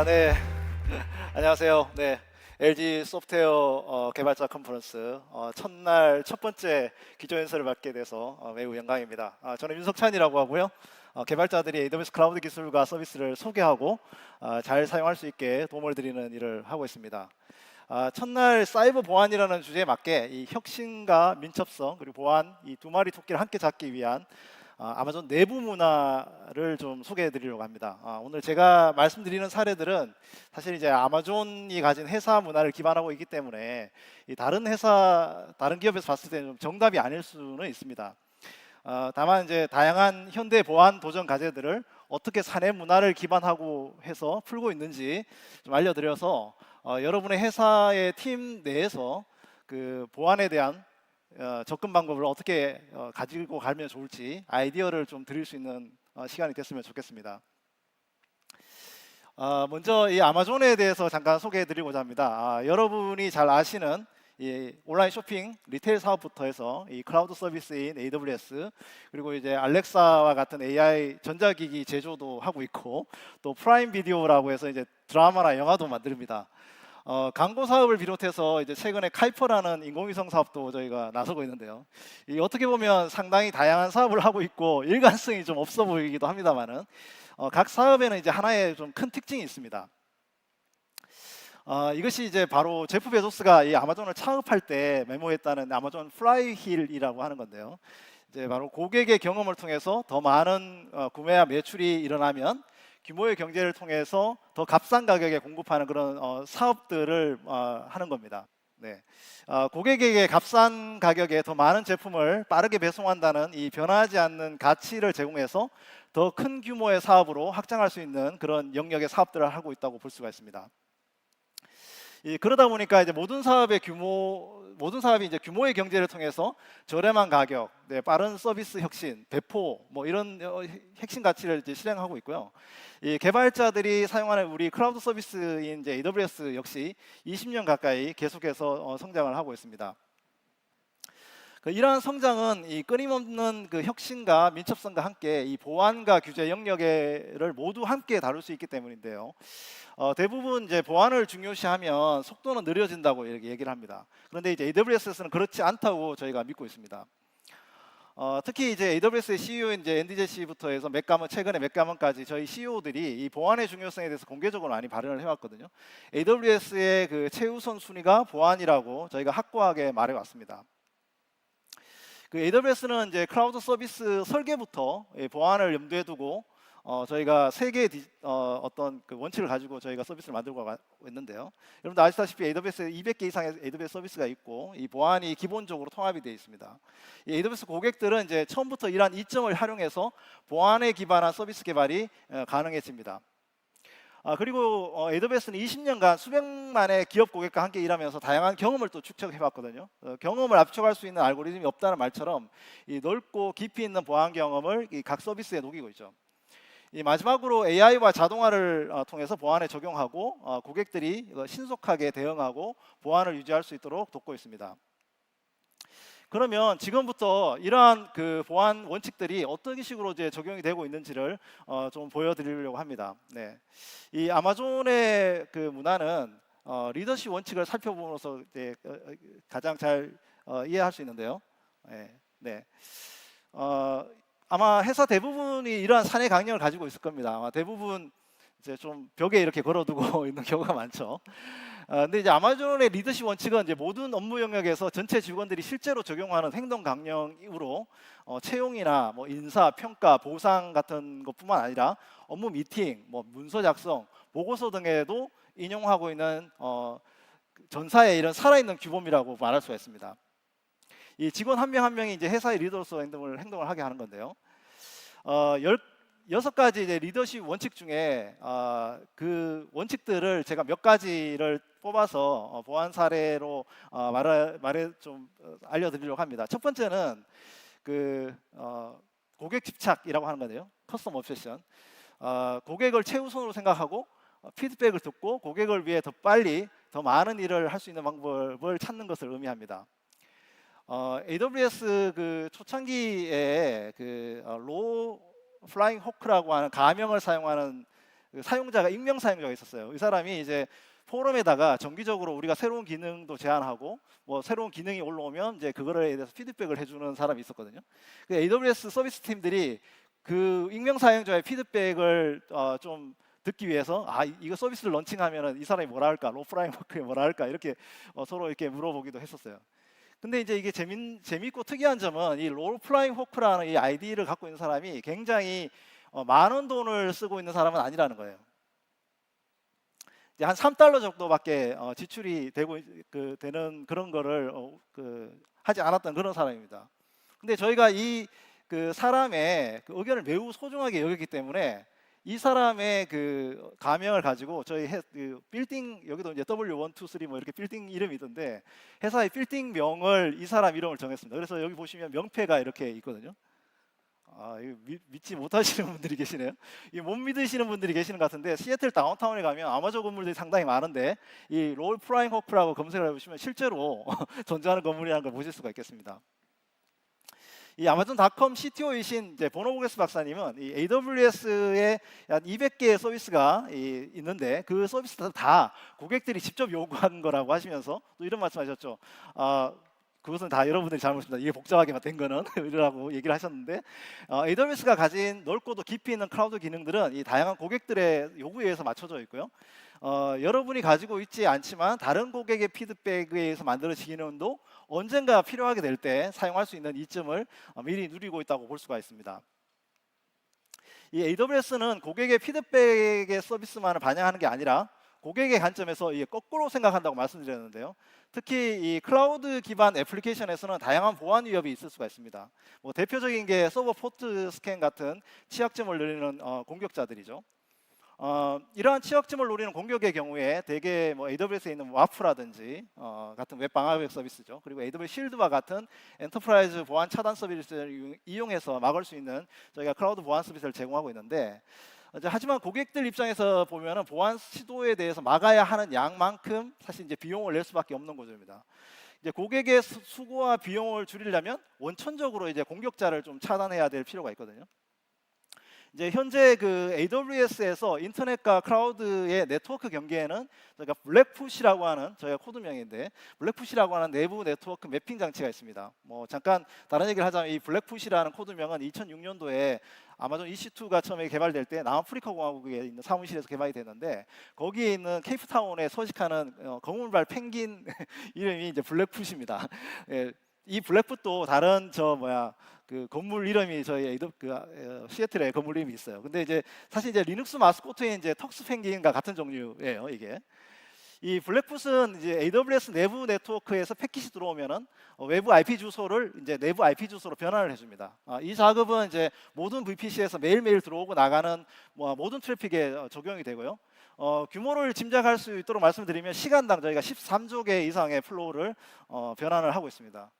네. 안녕하세요. 네. LG 소프트웨어 개발자 컨퍼런스 첫날 첫 번째 기조 연설을 맡게 돼서 매우 영광입니다. 저는 윤석찬이라고 하고요. 개발자들이 AWS 클라우드 기술과 서비스를 소개하고 잘 사용할 수 있게 도움을 드리는 일을 하고 있습니다. 첫날 사이버 보안이라는 주제에 맞게 이 혁신과 민첩성 그리고 보안 이 두 마리 토끼를 함께 잡기 위한 아마존 내부 문화를 좀 소개해 드리려고 합니다. 오늘 제가 말씀드리는 사례들은 사실 이제 아마존이 가진 회사 문화를 기반하고 있기 때문에 이 다른 회사, 다른 기업에서 봤을 때는 좀 정답이 아닐 수는 있습니다. 다만 이제 다양한 현대 보안 도전 과제들을 어떻게 사내 문화를 기반하고 해서 풀고 있는지 좀 알려드려서 여러분의 회사의 팀 내에서 그 보안에 대한 접근 방법을 어떻게 가지고 가면 좋을지 아이디어를 좀 드릴 수 있는 시간이 됐으면 좋겠습니다. 먼저 이 아마존에 대해서 잠깐 소개해드리고자 합니다. 여러분이 잘 아시는 이 온라인 쇼핑 리테일 사업부터 해서 이 클라우드 서비스인 AWS 그리고 이제 알렉사와 같은 AI 전자기기 제조도 하고 있고 또 프라임 비디오라고 해서 이제 드라마나 영화도 만듭니다. 광고 사업을 비롯해서 이제 최근에 카이퍼라는 인공위성 사업도 저희가 나서고 있는데요. 이 어떻게 보면 상당히 다양한 사업을 하고 있고 일관성이 좀 없어 보이기도 합니다만은 각 사업에는 이제 하나의 좀 큰 특징이 있습니다. 이것이 이제 바로 제프 베조스가 이 아마존을 창업할 때 메모했다는 아마존 플라이힐이라고 하는 건데요. 이제 바로 고객의 경험을 통해서 더 많은 구매와 매출이 일어나면 규모의 경제를 통해서 더 값싼 가격에 공급하는 그런 사업들을 하는 겁니다. 네. 고객에게 값싼 가격에 더 많은 제품을 빠르게 배송한다는 이 변하지 않는 가치를 제공해서 더 큰 규모의 사업으로 확장할 수 있는 그런 영역의 사업들을 하고 있다고 볼 수가 있습니다. 그러다 보니까 이제 모든 사업이 이제 규모의 경제를 통해서 저렴한 가격, 네, 빠른 서비스 혁신, 배포 뭐 이런 핵심 가치를 이제 실행하고 있고요. 이 개발자들이 사용하는 우리 클라우드 서비스인 이제 AWS 역시 20년 가까이 계속해서 성장을 하고 있습니다. 이러한 성장은 이 끊임없는 그 혁신과 민첩성과 함께 이 보안과 규제 영역을 모두 함께 다룰 수 있기 때문인데요. 대부분 이제 보안을 중요시하면 속도는 느려진다고 이렇게 얘기를 합니다. 그런데 이제 AWS에서는 그렇지 않다고 저희가 믿고 있습니다. 특히 이제 AWS의 CEO인 이제 앤디 제시부터 해서 최근에 맥가먼까지 저희 CEO들이 이 보안의 중요성에 대해서 공개적으로 많이 발언을 해왔거든요. AWS의 그 최우선 순위가 보안이라고 저희가 확고하게 말해왔습니다. 그 AWS는 이제 클라우드 서비스 설계부터 보안을 염두에 두고 저희가 세 개의 어떤 그 원칙을 가지고 저희가 서비스를 만들고 있는데요. 여러분들 아시다시피 AWS에 200개 이상의 AWS 서비스가 있고 이 보안이 기본적으로 통합이 되어 있습니다. 이 AWS 고객들은 이제 처음부터 이러한 이점을 활용해서 보안에 기반한 서비스 개발이 가능해집니다. 그리고 AWS는 20년간 수백만의 기업 고객과 함께 일하면서 다양한 경험을 또 축적해봤거든요. 경험을 압축할 수 있는 알고리즘이 없다는 말처럼 이 넓고 깊이 있는 보안 경험을 이 각 서비스에 녹이고 있죠. 이 마지막으로 AI와 자동화를 통해서 보안에 적용하고 고객들이 신속하게 대응하고 보안을 유지할 수 있도록 돕고 있습니다. 그러면 지금부터 이러한 그 보안 원칙들이 어떤 식으로 이제 적용이 되고 있는지를 좀 보여드리려고 합니다. 네. 이 아마존의 그 문화는 리더십 원칙을 살펴보면서 이제 가장 잘 이해할 수 있는데요. 네. 네. 아마 회사 대부분이 이러한 사내 강령을 가지고 있을 겁니다. 아마 대부분 이제 좀 벽에 이렇게 걸어두고 있는 경우가 많죠. 근데 이제 아마존의 리더십 원칙은 이제 모든 업무 영역에서 전체 직원들이 실제로 적용하는 행동 강령으로 채용이나 뭐 인사, 평가, 보상 같은 것뿐만 아니라 업무 미팅, 뭐 문서 작성, 보고서 등에도 인용하고 있는 전사의 이런 살아있는 규범이라고 말할 수가 있습니다. 이 직원 한 명 한 명이 이제 회사의 리더로서 행동을 하게 하는 건데요. 6가지 이제 리더십 원칙 중에 그 원칙들을 제가 몇 가지를 뽑아서 보안 사례로 말해 좀 알려드리려고 합니다. 첫 번째는 그 고객 집착이라고 하는 건데요. 커스텀 옵세션. 고객을 최우선으로 생각하고 피드백을 듣고 고객을 위해 더 빨리 더 많은 일을 할 수 있는 방법을 찾는 것을 의미합니다. AWS 그 초창기에 그 로 플라잉 호크라고 하는 가명을 사용하는 그 사용자가 익명 사용자가 있었어요. 이 사람이 이제 포럼에다가 정기적으로 우리가 새로운 기능도 제안하고 뭐 새로운 기능이 올라오면 이제 그거에 대해서 피드백을 해주는 사람이 있었거든요. 그 AWS 서비스 팀들이 그 익명 사용자의 피드백을 좀 듣기 위해서 이거 서비스를 런칭하면은 이 사람이 뭐라 할까, 로프라임 워크에 뭐라 할까 이렇게 서로 이렇게 물어보기도 했었어요. 근데 이제 이게 재밌고 특이한 점은 이 롤플라잉 호크라는 이 아이디를 갖고 있는 사람이 굉장히 많은 돈을 쓰고 있는 사람은 아니라는 거예요. 이제 한 3달러 정도밖에 지출이 되는 그런 거를 하지 않았던 그런 사람입니다. 근데 저희가 이 그 사람의 그 의견을 매우 소중하게 여겼기 때문에 이 사람의 그 가명을 가지고 저희 그 빌딩 여기도 이제 W1, 2, 3 뭐 이렇게 빌딩 이름이 있던데 회사의 빌딩 명을 이 사람 이름을 정했습니다. 그래서 여기 보시면 명패가 이렇게 있거든요. 이거 믿지 못하시는 분들이 계시네요. 이 못 믿으시는 분들이 계시는 것 같은데 시애틀 다운타운에 가면 아마존 건물들이 상당히 많은데 이 롤프라잉 호크라고 검색을 해보시면 실제로 존재하는 건물이라는 걸 보실 수가 있겠습니다. 이 아마존닷컴 CTO이신 이제 보노보게스 박사님은 이 AWS에 한 200개의 서비스가 있는데 그 서비스는 다 고객들이 직접 요구한 거라고 하시면서 또 이런 말씀하셨죠. 그것은 다 여러분들이 잘못입니다. 이게 복잡하게 된 거는 이라고 얘기를 하셨는데 AWS가 가진 넓고도 깊이 있는 클라우드 기능들은 이 다양한 고객들의 요구에 의해서 맞춰져 있고요. 여러분이 가지고 있지 않지만 다른 고객의 피드백에 의해서 만들어진 기능도 언젠가 필요하게 될 때 사용할 수 있는 이점을 미리 누리고 있다고 볼 수가 있습니다. 이 AWS는 고객의 피드백의 서비스만을 반영하는 게 아니라 고객의 관점에서 거꾸로 생각한다고 말씀드렸는데요. 특히 이 클라우드 기반 애플리케이션에서는 다양한 보안 위협이 있을 수가 있습니다. 뭐 대표적인 게 서버 포트 스캔 같은 취약점을 노리는 공격자들이죠. 이러한 취약점을 노리는 공격의 경우에 대개 뭐 AWS에 있는 와프라든지 같은 웹 방화벽 서비스죠. 그리고 AWS 실드와 같은 엔터프라이즈 보안 차단 서비스를 이용해서 막을 수 있는 저희가 클라우드 보안 서비스를 제공하고 있는데 하지만 고객들 입장에서 보면은 보안 시도에 대해서 막아야 하는 양만큼 사실 이제 비용을 낼 수밖에 없는 구조입니다. 이제 고객의 수고와 비용을 줄이려면 원천적으로 이제 공격자를 좀 차단해야 될 필요가 있거든요. 이제 현재 그 AWS에서 인터넷과 클라우드의 네트워크 경계에는 저희가 블랙푸시라고 하는 저희가 코드명인데 블랙푸시라고 하는 내부 네트워크 매핑 장치가 있습니다. 뭐 잠깐 다른 얘기를 하자면 이 블랙푸시라는 코드명은 2006년도에 아마존 EC2가 처음에 개발될 때 남아프리카 공화국에 있는 사무실에서 개발이 됐는데 거기에 있는 케이프타운에 서식하는 거물발 펭귄 이름이 이제 블랙푸시입니다. 예, 이 블랙풋도 다른 그 건물 이름이 저희 시애틀에 건물 이름이 있어요. 근데 이제 사실 이제 리눅스 마스코트인 이제 턱스 펭귄과 같은 종류예요. 이게 이 블랙풋은 이제 AWS 내부 네트워크에서 패킷이 들어오면은 외부 IP 주소를 이제 내부 IP 주소로 변환을 해줍니다. 이 작업은 이제 모든 VPC에서 매일매일 들어오고 나가는 모든 트래픽에 적용이 되고요. 규모를 짐작할 수 있도록 말씀드리면 시간당 저희가 13조 개 이상의 플로우를 변환을 하고 있습니다.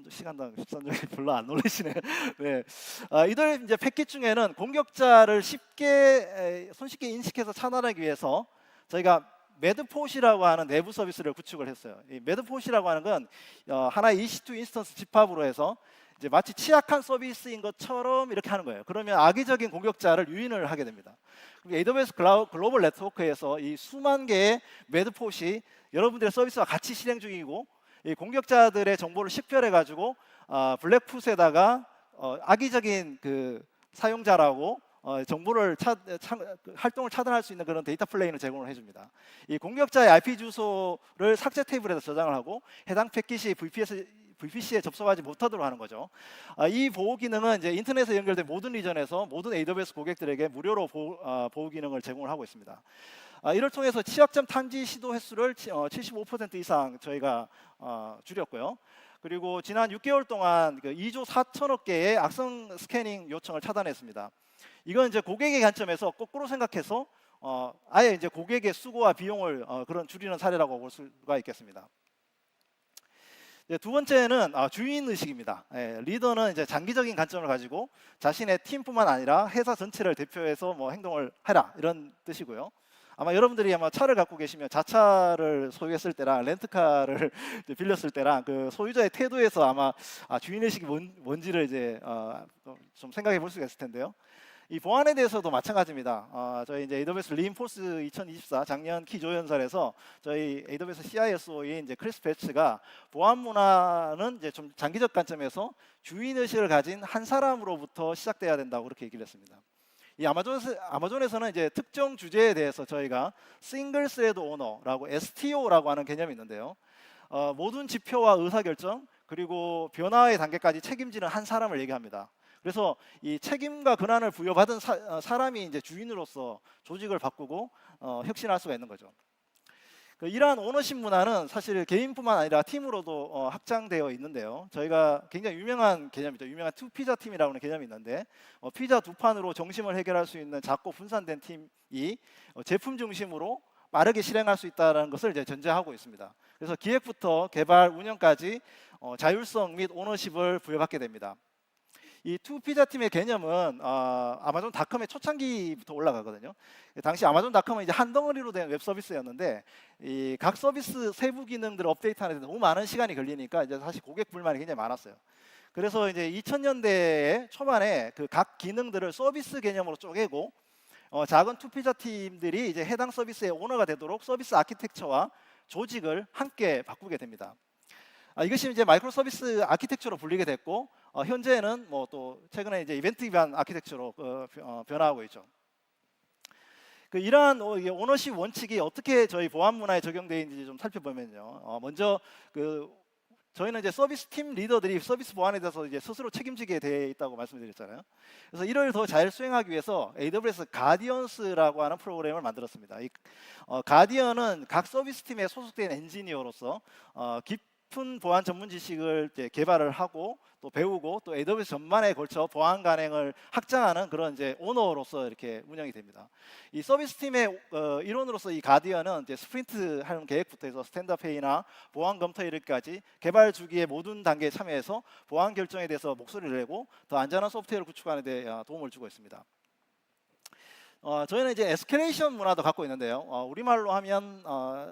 시간당 13조 별로 안 놀라시네요. 네. 이들 이제 패킷 중에는 공격자를 손쉽게 인식해서 차단하기 위해서 저희가 매드폿이라고 하는 내부 서비스를 구축을 했어요. 이 매드폿이라고 하는 건 하나의 EC2 인스턴스 집합으로 해서 이제 마치 취약한 서비스인 것처럼 이렇게 하는 거예요. 그러면 악의적인 공격자를 유인을 하게 됩니다. AWS 글로벌 네트워크에서 이 수만 개의 매드폿이 여러분들의 서비스와 같이 실행 중이고 이 공격자들의 정보를 식별해 가지고 블랙풋에다가 악의적인 그 사용자라고 정보를 활동을 차단할 수 있는 그런 데이터 플레인을 제공을 해줍니다. 이 공격자의 IP 주소를 삭제 테이블에서 저장을 하고 해당 패킷이 VPC에 접속하지 못하도록 하는 거죠. 이 보호 기능은 이제 인터넷에 연결된 모든 리전에서 모든 AWS 고객들에게 무료로 보호 기능을 제공을 하고 있습니다. 이를 통해서 취약점 탐지 시도 횟수를 75% 이상 저희가 줄였고요. 그리고 지난 6개월 동안 2조 4천억 개의 악성 스캐닝 요청을 차단했습니다. 이건 이제 고객의 관점에서 거꾸로 생각해서 아예 이제 고객의 수고와 비용을 그런 줄이는 사례라고 볼 수가 있겠습니다. 두 번째는 주인 의식입니다. 리더는 이제 장기적인 관점을 가지고 자신의 팀뿐만 아니라 회사 전체를 대표해서 행동을 해라 이런 뜻이고요. 아마 여러분들이 차를 갖고 계시면 자차를 소유했을 때랑 렌트카를 빌렸을 때랑 그 소유자의 태도에서 아마 주인의식이 뭔지를 이제 좀 생각해 볼 수가 있을 텐데요. 이 보안에 대해서도 마찬가지입니다. 저희 이제 AWS 리인포스 2024 작년 키 조연설에서 저희 AWS CISO인 이제 크리스 배츠가 보안 문화는 이제 좀 장기적 관점에서 주인 의식을 가진 한 사람으로부터 시작돼야 된다고 그렇게 얘기를 했습니다. 이 아마존에서는 이제 특정 주제에 대해서 저희가 싱글 스레드 오너라고 STO라고 하는 개념이 있는데요. 모든 지표와 의사결정 그리고 변화의 단계까지 책임지는 한 사람을 얘기합니다. 그래서 이 책임과 권한을 부여받은 사람이 이제 주인으로서 조직을 바꾸고 혁신할 수가 있는 거죠. 이러한 오너십 문화는 사실 개인뿐만 아니라 팀으로도 확장되어 있는데요. 저희가 굉장히 유명한 개념이죠. 유명한 투 피자 팀이라고 하는 개념이 있는데 피자 두 판으로 정심을 해결할 수 있는 작고 분산된 팀이 제품 중심으로 빠르게 실행할 수 있다는 것을 이제 전제하고 있습니다. 그래서 기획부터 개발, 운영까지 자율성 및 오너십을 부여받게 됩니다. 이 투 피자 팀의 개념은 아마존닷컴의 초창기부터 올라가거든요. 당시 아마존닷컴은 이제 한 덩어리로 된 웹 서비스였는데 이 각 서비스 세부 기능들을 업데이트하는 데 너무 많은 시간이 걸리니까 이제 사실 고객 불만이 굉장히 많았어요. 그래서 이제 2000년대 초반에 그 각 기능들을 서비스 개념으로 쪼개고 작은 투 피자 팀들이 이제 해당 서비스의 오너가 되도록 서비스 아키텍처와 조직을 함께 바꾸게 됩니다. 이것이 이제 마이크로 서비스 아키텍처로 불리게 됐고 현재는 뭐 또 최근에 이제 이벤트 기반 아키텍처로 변화하고 있죠. 이러한 오너십 원칙이 어떻게 저희 보안 문화에 적용되어 있는지 좀 살펴보면요. 먼저 저희는 이제 서비스 팀 리더들이 서비스 보안에 대해서 이제 스스로 책임지게 되어 있다고 말씀드렸잖아요. 그래서 이를 더 잘 수행하기 위해서 AWS 가디언스라고 하는 프로그램을 만들었습니다. 이 가디언은 각 서비스 팀에 소속된 엔지니어로서 깊은 보안 전문 지식을 이제 개발을 하고 또 배우고 또 AWS 전반에 걸쳐 보안 관행을 확장하는 그런 이제 오너로서 이렇게 운영이 됩니다. 이 서비스 팀의 일원으로서 이 가디언은 이제 스프린트 하는 계획부터 해서 스탠드업 회의나 보안 검토 이르기까지 개발 주기의 모든 단계에 참여해서 보안 결정에 대해서 목소리를 내고 더 안전한 소프트웨어를 구축하는 데 도움을 주고 있습니다. 저희는 이제 에스컬레이션 문화도 갖고 있는데요. 우리말로 하면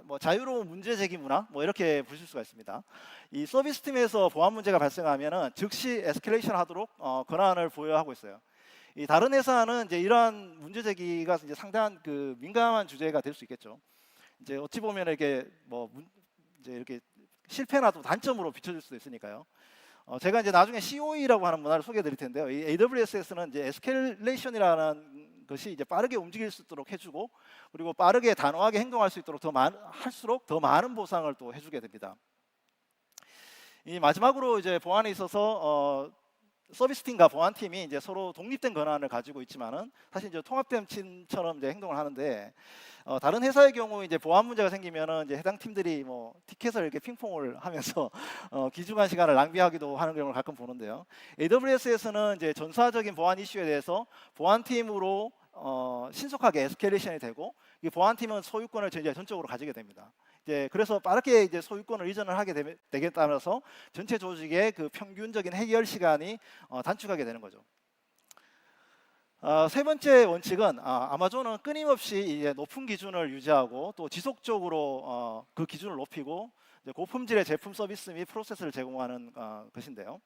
뭐 자유로운 문제 제기 문화 뭐 이렇게 보실 수가 있습니다. 이 서비스 팀에서 보안 문제가 발생하면은 즉시 에스컬레이션 하도록 권한을 부여하고 있어요. 이 다른 회사는 이제 이러한 문제 제기가 이제 상당한 그 민감한 주제가 될 수 있겠죠. 이제 어찌 보면 이렇게 이제 이렇게 실패나 또 단점으로 비춰질 수도 있으니까요. 제가 이제 나중에 COE라고 하는 문화를 소개해드릴 텐데요. 이 AWS에서는 이제 에스컬레이션이라는 것이 이제 빠르게 움직일 수 있도록 해주고 그리고 빠르게 단호하게 행동할 수 있도록 할수록 더 많은 보상을 또 해주게 됩니다. 이 마지막으로 이제 보안에 있어서 서비스팀과 보안팀이 이제 서로 독립된 권한을 가지고 있지만은 사실 이제 통합된 팀처럼 이제 행동을 하는데 다른 회사의 경우 이제 보안 문제가 생기면은 이제 해당 팀들이 뭐 티켓을 이렇게 핑퐁을 하면서 귀중한 시간을 낭비하기도 하는 경우를 가끔 보는데요. AWS에서는 이제 전사적인 보안 이슈에 대해서 보안팀으로 신속하게 에스컬레이션이 되고 이 보안팀은 소유권을 이제 전적으로 가지게 됩니다. 이제 그래서 빠르게 이제 소유권을 이전을 하게 되게 따라서 전체 조직의 그 평균적인 해결 시간이 단축하게 되는 거죠. 세 번째 원칙은 아마존은 끊임없이 이제 높은 기준을 유지하고 또 지속적으로 그 기준을 높이고 이제 고품질의 제품 서비스 및 프로세스를 제공하는 것인데요.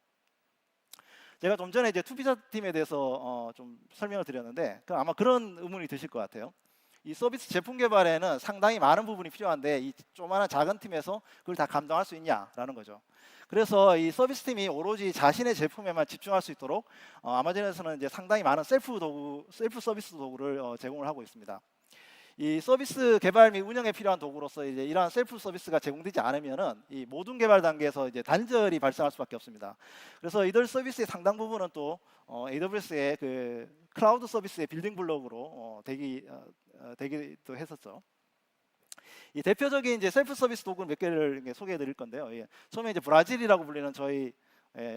제가 좀 전에 이제 투피자 팀에 대해서 좀 설명을 드렸는데 아마 그런 의문이 드실 것 같아요. 이 서비스 제품 개발에는 상당히 많은 부분이 필요한데 이 조그마한 작은 팀에서 그걸 다 감당할 수 있냐라는 거죠. 그래서 이 서비스 팀이 오로지 자신의 제품에만 집중할 수 있도록 아마존에서는 이제 상당히 많은 셀프 서비스 도구를 제공을 하고 있습니다. 이 서비스 개발 및 운영에 필요한 도구로서 이제 이러한 셀프 서비스가 제공되지 않으면은 이 모든 개발 단계에서 이제 단절이 발생할 수밖에 없습니다. 그래서 이들 서비스의 상당 부분은 또 AWS의 그 클라우드 서비스의 빌딩 블록으로 되기도 했었죠. 이 대표적인 이제 셀프 서비스 도구 몇 개를 소개해드릴 건데요. 처음에 이제 브라질이라고 불리는 저희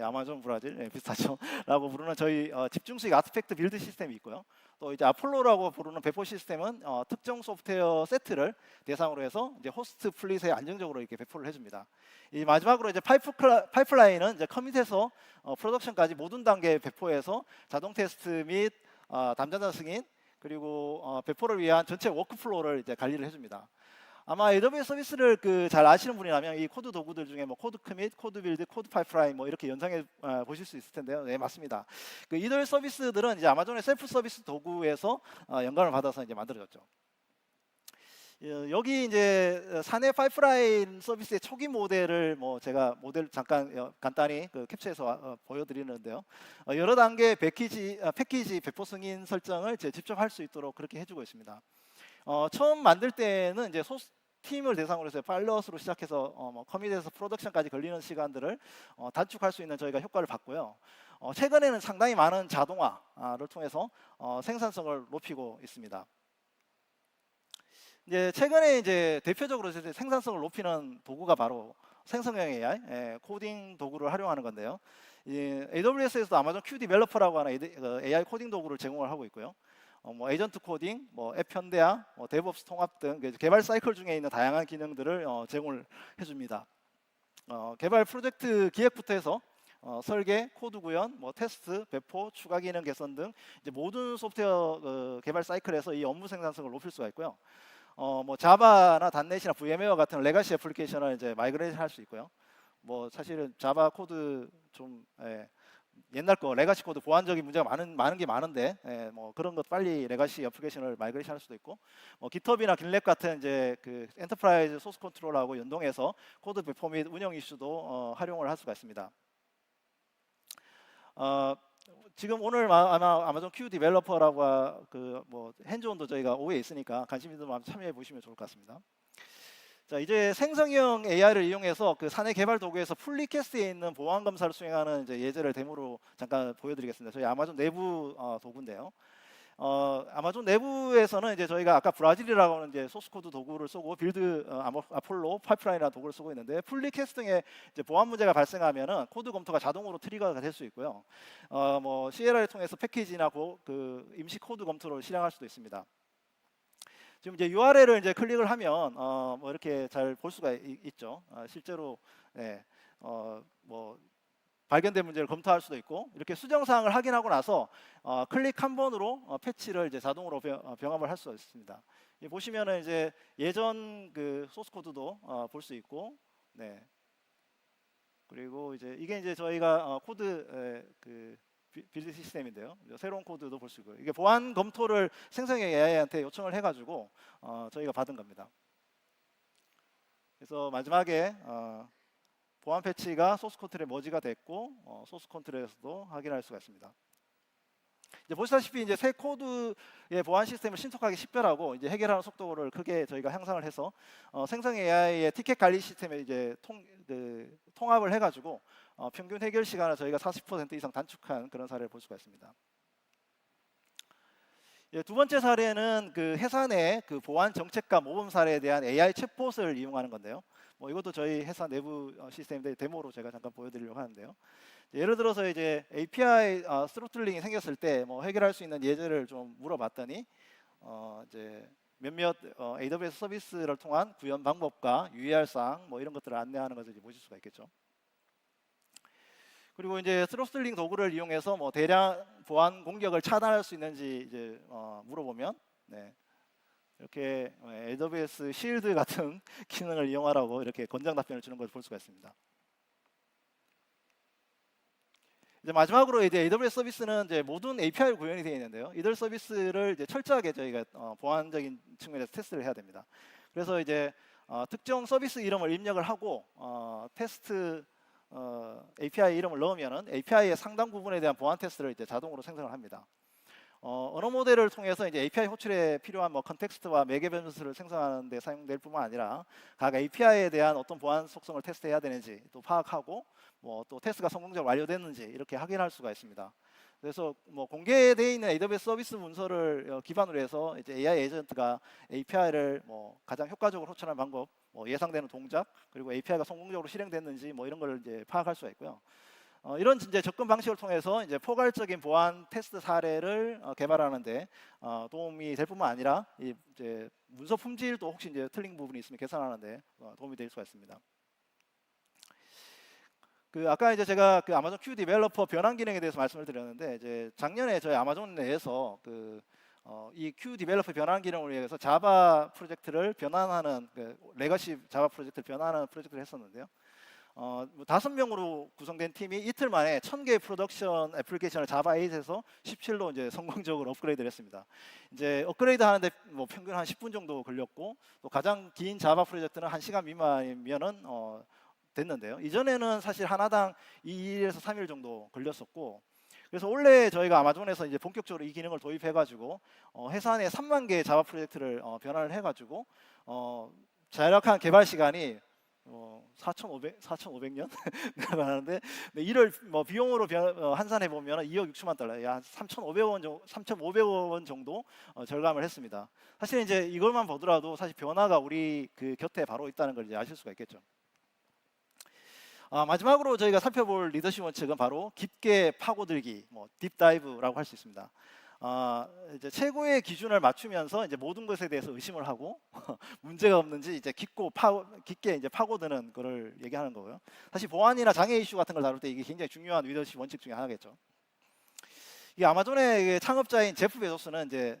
아마존 브라질 비슷하죠. 라고 부르는 저희 집중수익 아티팩트 빌드 시스템이 있고요. 또 이제 아폴로라고 부르는 배포 시스템은 특정 소프트웨어 세트를 대상으로 해서 이제 호스트 플릿에 안정적으로 이렇게 배포를 해줍니다. 이 마지막으로 이제 파이프라인은 이제 커밋에서 프로덕션까지 모든 단계 배포해서 자동 테스트 및 담당자 승인 그리고 배포를 위한 전체 워크플로우를 이제 관리를 해줍니다. 아마 AWS 서비스를 잘 아시는 분이라면 이 코드 도구들 중에 뭐 코드 커밋, 코드 빌드, 코드 파이프라인 뭐 이렇게 연상해 보실 수 있을 텐데요. 네, 맞습니다. 이들 서비스들은 이제 아마존의 셀프 서비스 도구에서 영감을 받아서 이제 만들어졌죠. 여기 이제 사내 파이프라인 서비스의 초기 모델을 제가 모델 잠깐 간단히 캡처해서 보여드리는데요. 여러 단계 패키지 배포 승인 설정을 직접 할 수 있도록 그렇게 해주고 있습니다. 처음 만들 때는 이제 소스 팀을 대상으로 해서 파일럿으로 시작해서 커밋에서 프로덕션까지 걸리는 시간들을 단축할 수 있는 저희가 효과를 봤고요. 최근에는 상당히 많은 자동화를 통해서 생산성을 높이고 있습니다. 이제 최근에 이제 대표적으로 생산성을 높이는 도구가 바로 생성형 AI, 코딩 도구를 활용하는 건데요. AWS에서도 아마존 Q 디벨로퍼라고 하는 AI 코딩 도구를 제공을 하고 있고요. 에이전트 코딩, 앱 현대화, 데브옵스 통합 등 개발 사이클 중에 있는 다양한 기능들을 제공을 해줍니다. 개발 프로젝트 기획부터 해서 설계, 코드 구현, 테스트, 배포, 추가 기능 개선 등 이제 모든 소프트웨어 개발 사이클에서 이 업무 생산성을 높일 수가 있고요. 자바나 닷넷이나 VM웨어 같은 레가시 애플리케이션을 이제 마이그레이션 할 수 있고요. 사실은 자바 코드 좀 옛날 거 레가시 코드 보안적인 문제가 많은 게 많은데 그런 것 빨리 레가시 애플리케이션을 마이그레이션 할 수도 있고 깃허브나 길랩 같은 이제 엔터프라이즈 소스 컨트롤하고 연동해서 코드 배포 및 운영 이슈도 활용을 할 수가 있습니다. 지금 오늘 아마 아마존 Q 디벨로퍼라고 핸즈온도 저희가 오후에 있으니까 관심 있는 분들 참여해 보시면 좋을 것 같습니다. 자, 이제 생성형 AI를 이용해서 사내 개발 도구에서 풀리캐스트에 있는 보안 검사를 수행하는 이제 예제를 데모로 잠깐 보여드리겠습니다. 저희 아마존 내부 도구인데요. 아마존 내부에서는 이제 저희가 아까 브라질이라고 하는 이제 소스 코드 도구를 쓰고 빌드 아폴로 파이프라인이라는 도구를 쓰고 있는데 풀리캐스팅에 이제 보안 문제가 발생하면은 코드 검토가 자동으로 트리거가 될 수 있고요. CLR을 통해서 패키지나 임시 코드 검토를 실행할 수도 있습니다. 지금 이제 URL을 이제 클릭을 하면 이렇게 잘 볼 수가 있죠. 실제로 발견된 문제를 검토할 수도 있고 이렇게 수정 사항을 확인하고 나서 클릭 한 번으로 패치를 이제 자동으로 병합을 할 수 있습니다. 보시면은 이제 예전 소스 코드도 볼 수 있고, 네. 그리고 이게 이제 저희가 코드 빌드 시스템인데요. 새로운 코드도 볼 수 있고요. 이게 보안 검토를 생성형 AI한테 요청을 해가지고 저희가 받은 겁니다. 그래서 마지막에 보안 패치가 소스 컨트롤에 머지가 됐고 소스 컨트롤에서도 확인할 수가 있습니다. 이제 보시다시피 이제 새 코드의 보안 시스템을 신속하게 식별하고 이제 해결하는 속도를 크게 저희가 향상을 해서 생성 AI의 티켓 관리 시스템에 이제 통합을 해가지고 평균 해결 시간을 저희가 40% 이상 단축한 그런 사례를 볼 수가 있습니다. 두 번째 사례는 회사 내 보안 정책과 모범 사례에 대한 AI 챗봇을 이용하는 건데요. 이것도 저희 회사 내부 시스템인데 데모로 제가 잠깐 보여드리려고 하는데요. 예를 들어서 이제 API 스로틀링이 생겼을 때 해결할 수 있는 예제를 좀 물어봤더니 이제 몇몇 AWS 서비스를 통한 구현 방법과 유의할 사항 이런 것들을 안내하는 것을 이제 보실 수가 있겠죠. 그리고 이제 스로틀링 도구를 이용해서 대량 보안 공격을 차단할 수 있는지 이제 물어보면 이렇게 AWS 실드 같은 기능을 이용하라고 이렇게 권장 답변을 주는 것을 볼 수가 있습니다. 이제 마지막으로 이제 AWS 서비스는 이제 모든 API 구현이 되어 있는데요. 이들 서비스를 이제 철저하게 저희가 보안적인 측면에서 테스트를 해야 됩니다. 그래서 이제 특정 서비스 이름을 입력을 하고 테스트 API 이름을 넣으면은 API의 상당 부분에 대한 보안 테스트를 이제 자동으로 생성을 합니다. 언어 모델을 통해서 이제 API 호출에 필요한 컨텍스트와 매개 변수를 생성하는 데 사용될 뿐만 아니라 각 API에 대한 어떤 보안 속성을 테스트해야 되는지 또 파악하고 또 테스트가 성공적으로 완료됐는지 이렇게 확인할 수가 있습니다. 그래서 공개되어 있는 AWS 서비스 문서를 기반으로 해서 이제 AI 에이전트가 API를 가장 효과적으로 호출하는 방법, 예상되는 동작, 그리고 API가 성공적으로 실행됐는지 이런 걸 이제 파악할 수가 있고요. 이런 이제 접근 방식을 통해서 이제 포괄적인 보안 테스트 사례를 개발하는데 도움이 될 뿐만 아니라 이제 문서 품질도 혹시 이제 틀린 부분이 있으면 개선하는데 도움이 될 수가 있습니다. 아까 이제 제가 아마존 Q 디벨로퍼 변환 기능에 대해서 말씀을 드렸는데 이제 작년에 저희 아마존 내에서 이 Q 디벨로퍼 변환 기능을 위해서 자바 프로젝트를 변환하는 레거시 자바 프로젝트를 변환하는 프로젝트를 했었는데요. 5명으로 구성된 팀이 이틀 만에 1000개의 프로덕션 애플리케이션을 자바 8에서 17로 이제 성공적으로 업그레이드를 했습니다. 이제 업그레이드 하는데 뭐 평균 한 10분 정도 걸렸고, 또 가장 긴 자바 프로젝트는 1시간 미만이면은 됐는데요. 이전에는 사실 하나당 2일에서 3일 정도 걸렸었고, 그래서 원래 저희가 아마존에서 이제 본격적으로 이 기능을 도입해가지고 회사 내 3만 개의 자바 프로젝트를 변환을 해가지고 자력한 개발 시간이 4,500년 하는데, 이를 뭐 비용으로 환산해 보면 2억 6천만 달러, 약 3,500원 정도 절감을 했습니다. 사실 이제 이것만 보더라도 사실 변화가 우리 그 곁에 바로 있다는 걸 이제 아실 수가 있겠죠. 마지막으로 저희가 살펴볼 리더십 원칙은 바로 깊게 파고들기, 딥다이브라고 할 수 있습니다. 이제 최고의 기준을 맞추면서 이제 모든 것에 대해서 의심을 하고 문제가 없는지 이제 깊게 이제 파고드는 거를 얘기하는 거고요. 사실 보안이나 장애 이슈 같은 걸 다룰 때 이게 굉장히 중요한 리더십 원칙 중에 하나겠죠. 이 아마존의 창업자인 제프 베조스는 이제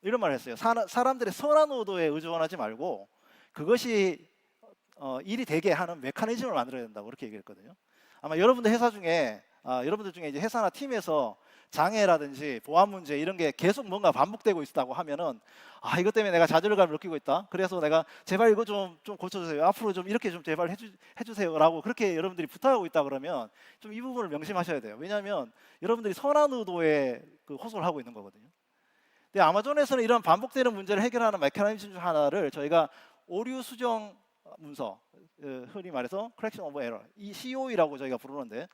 이런 말을 했어요. 사람들의 선한 의도에 의존하지 말고 그것이 일이 되게 하는 메커니즘을 만들어야 된다고 그렇게 얘기했거든요. 아마 여러분들 중에 이제 회사나 팀에서 장애라든지 보안 문제 이런 게 계속 뭔가 반복되고 있다고 하면은 이것 때문에 내가 좌절감을 느끼고 있다. 그래서 내가 제발 이거 좀 고쳐주세요. 앞으로 좀 이렇게 좀 제발 해주세요라고 그렇게 여러분들이 부탁하고 있다 그러면 좀 이 부분을 명심하셔야 돼요. 왜냐하면 여러분들이 선한 의도에 그 호소를 하고 있는 거거든요. 근데 아마존에서는 이런 반복되는 문제를 해결하는 메커니즘 중 하나를 저희가 오류 수정 문서, 흔히 말해서 correction of error, 이 COE라고 저희가 부르는데,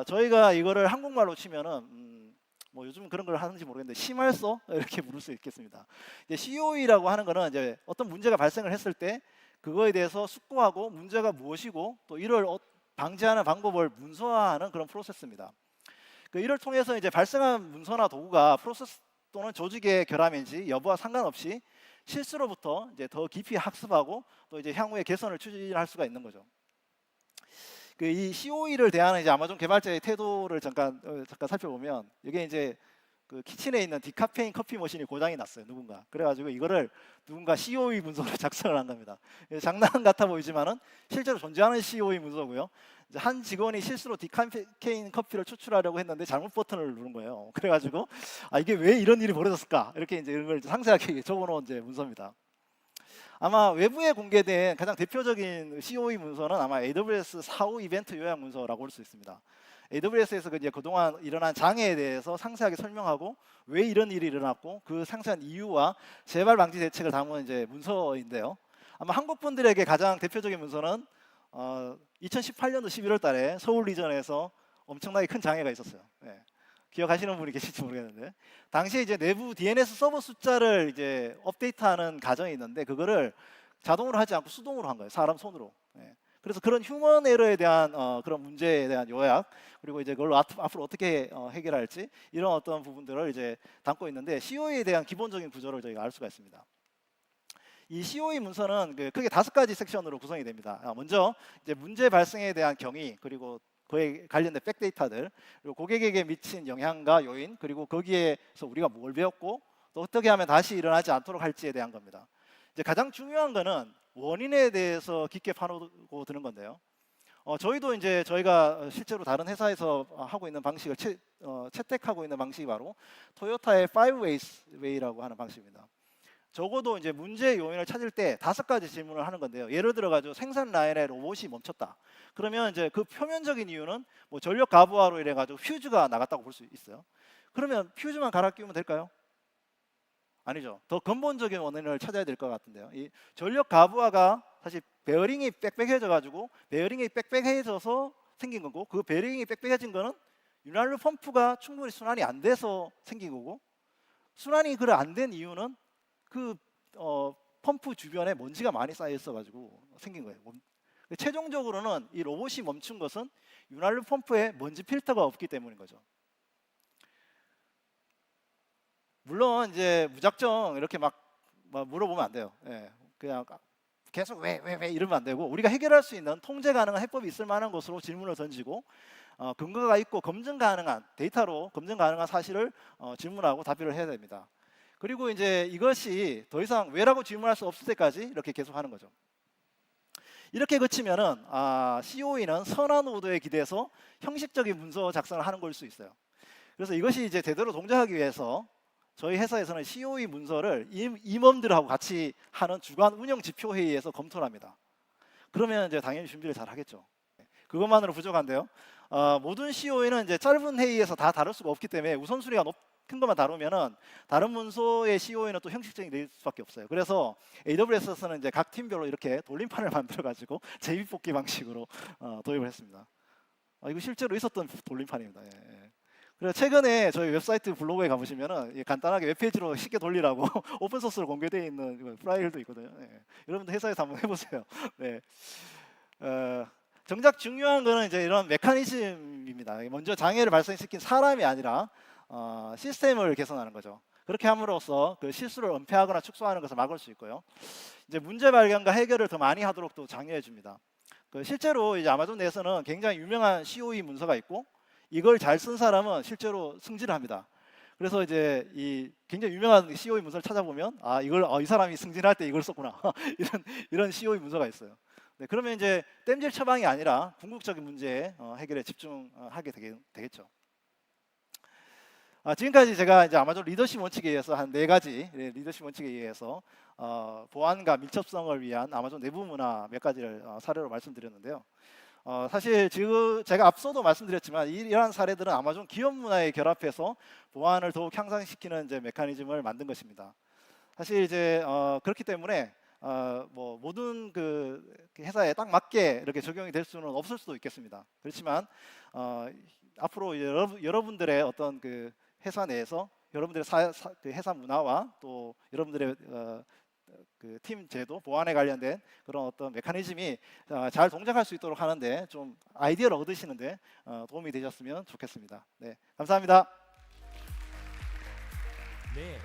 저희가 이거를 한국말로 치면은 뭐 요즘 그런 걸 하는지 모르겠는데 심할서 이렇게 부를 수 있겠습니다. 이제 COE라고 하는 거는 이제 어떤 문제가 발생을 했을 때 그거에 대해서 숙고하고 문제가 무엇이고 또 이를 방지하는 방법을 문서화하는 그런 프로세스입니다. 이를 통해서 이제 발생한 문서나 도구가 프로세스 또는 조직의 결함인지 여부와 상관없이 실수로부터 이제 더 깊이 학습하고 또 이제 향후에 개선을 추진할 수가 있는 거죠. 이 COE를 대하는 이제 아마존 개발자의 태도를 잠깐 살펴보면, 이게 이제 그 키친에 있는 디카페인 커피 머신이 고장이 났어요. 그래가지고 이거를 누군가 COE 문서로 작성을 한 겁니다. 장난 같아 보이지만은 실제로 존재하는 COE 문서고요. 이제 한 직원이 실수로 디카페인 커피를 추출하려고 했는데 잘못 버튼을 누른 거예요. 그래가지고 이게 왜 이런 일이 벌어졌을까? 이렇게 이제 이런 걸 상세하게 적어놓은 이제 문서입니다. 아마 외부에 공개된 가장 대표적인 COE 문서는 아마 AWS 사후 이벤트 요약 문서라고 볼 수 있습니다. AWS에서 이제 그동안 일어난 장애에 대해서 상세하게 설명하고 왜 이런 일이 일어났고 그 상세한 이유와 재발 방지 대책을 담은 이제 문서인데요. 아마 한국 분들에게 가장 대표적인 문서는 2018년도 11월달에 서울 리전에서 엄청나게 큰 장애가 있었어요. 네. 기억하시는 분이 계실지 모르겠는데, 당시에 이제 내부 DNS 서버 숫자를 이제 업데이트하는 과정이 있는데 그거를 자동으로 하지 않고 수동으로 한 거예요. 사람 손으로. 네. 그래서 그런 휴먼 에러에 대한 그런 문제에 대한 요약, 그리고 이제 그걸 앞으로 어떻게 해결할지 이런 어떤 부분들을 이제 담고 있는데, COE에 대한 기본적인 구조를 저희가 알 수가 있습니다. 이 COE 문서는 크게 5가지 섹션으로 구성이 됩니다. 먼저 이제 문제 발생에 대한 경위, 그리고 그에 관련된 백데이터들, 그리고 고객에게 미친 영향과 요인, 그리고 거기에서 우리가 뭘 배웠고 또 어떻게 하면 다시 일어나지 않도록 할지에 대한 겁니다. 이제 가장 중요한 거는 원인에 대해서 깊게 파고드는 드는 건데요. 저희도 이제 저희가 실제로 다른 회사에서 하고 있는 방식을 채택하고 있는 방식이 바로 토요타의 5ways way라고 하는 방식입니다. 적어도 이제 문제 요인을 찾을 때 5가지 질문을 하는 건데요. 예를 들어 가지고 생산 라인에 로봇이 멈췄다. 그러면 이제 그 표면적인 이유는 뭐 전력 가부하로 인해 가지고 퓨즈가 나갔다고 볼 수 있어요. 그러면 퓨즈만 갈아 끼우면 될까요? 아니죠. 더 근본적인 원인을 찾아야 될 것 같은데요. 이 전력 가부하가 사실 베어링이 빽빽해져 가지고 베어링이 빽빽해져서 생긴 거고, 그 베어링이 빽빽해진 거는 윤활유 펌프가 충분히 순환이 안 돼서 생긴 거고, 순환이 그래 안 된 이유는 그 펌프 주변에 먼지가 많이 쌓여 있어 가지고 생긴 거예요. 최종적으로는 이 로봇이 멈춘 것은 윤활유 펌프에 먼지 필터가 없기 때문인 거죠. 물론 이제 무작정 이렇게 막 물어보면 안 돼요. 예, 그냥 계속 왜 이러면 안 되고 우리가 해결할 수 있는 통제 가능한 해법이 있을 만한 것으로 질문을 던지고 근거가 있고 검증 가능한 데이터로 검증 가능한 사실을 질문하고 답변을 해야 됩니다. 그리고 이제 이것이 더 이상 왜라고 질문할 수 없을 때까지 이렇게 계속하는 거죠. 이렇게 그치면은 COE는 선한 오도에 기대서 형식적인 문서 작성을 하는 걸 수 있어요. 그래서 이것이 이제 제대로 동작하기 위해서 저희 회사에서는 COE 문서를 임원들하고 같이 하는 주간 운영 지표 회의에서 검토를 합니다. 그러면 이제 당연히 준비를 잘 하겠죠. 그것만으로 부족한데요. 모든 COE는 이제 짧은 회의에서 다 다룰 수가 없기 때문에 우선순위가 높은 것만 다루면은 다른 문서의 COE는 또 형식적인 될 수밖에 없어요. 그래서 AWS에서는 이제 각 팀별로 이렇게 돌림판을 만들어 가지고 제비뽑기 방식으로 도입을 했습니다. 이거 실제로 있었던 돌림판입니다. 예. 그래서 최근에 저희 웹사이트 블로그에 가보시면은 간단하게 웹페이지로 쉽게 돌리라고 오픈소스로 공개되어 있는 파일도 있거든요. 예. 여러분들 회사에서 한번 해보세요. 네. 정작 중요한 거는 이제 이런 메커니즘입니다. 먼저 장애를 발생시킨 사람이 아니라 시스템을 개선하는 거죠. 그렇게 함으로써 그 실수를 은폐하거나 축소하는 것을 막을 수 있고요. 이제 문제 발견과 해결을 더 많이 하도록 또 장려해 줍니다. 실제로 이제 아마존 내에서는 굉장히 유명한 COE 문서가 있고 이걸 잘 쓴 사람은 실제로 승진을 합니다. 그래서 이제 이 굉장히 유명한 COE 문서를 찾아보면 이걸 이 사람이 승진할 때 이걸 썼구나 이런 COE 문서가 있어요. 네, 그러면 이제 땜질 처방이 아니라 궁극적인 문제 해결에 집중하게 되겠죠. 지금까지 제가 이제 아마존 리더십 원칙에 의해서 한 4가지 리더십 원칙에 의해서 보안과 밀접성을 위한 아마존 내부 문화 몇 가지를 사례로 말씀드렸는데요. 사실 지금 제가 앞서도 말씀드렸지만 이러한 사례들은 아마존 기업 문화에 결합해서 보안을 더욱 향상시키는 이제 메커니즘을 만든 것입니다. 사실 이제 그렇기 때문에 뭐 모든 그 회사에 딱 맞게 이렇게 적용이 될 수는 없을 수도 있겠습니다. 그렇지만 앞으로 여러분들의 어떤 그 회사 내에서 여러분들의 그 회사 문화와 또 여러분들의 그 팀 제도 보안에 관련된 그런 어떤 메커니즘이 잘 동작할 수 있도록 하는데 좀 아이디어를 얻으시는데 도움이 되셨으면 좋겠습니다. 네, 감사합니다. 네.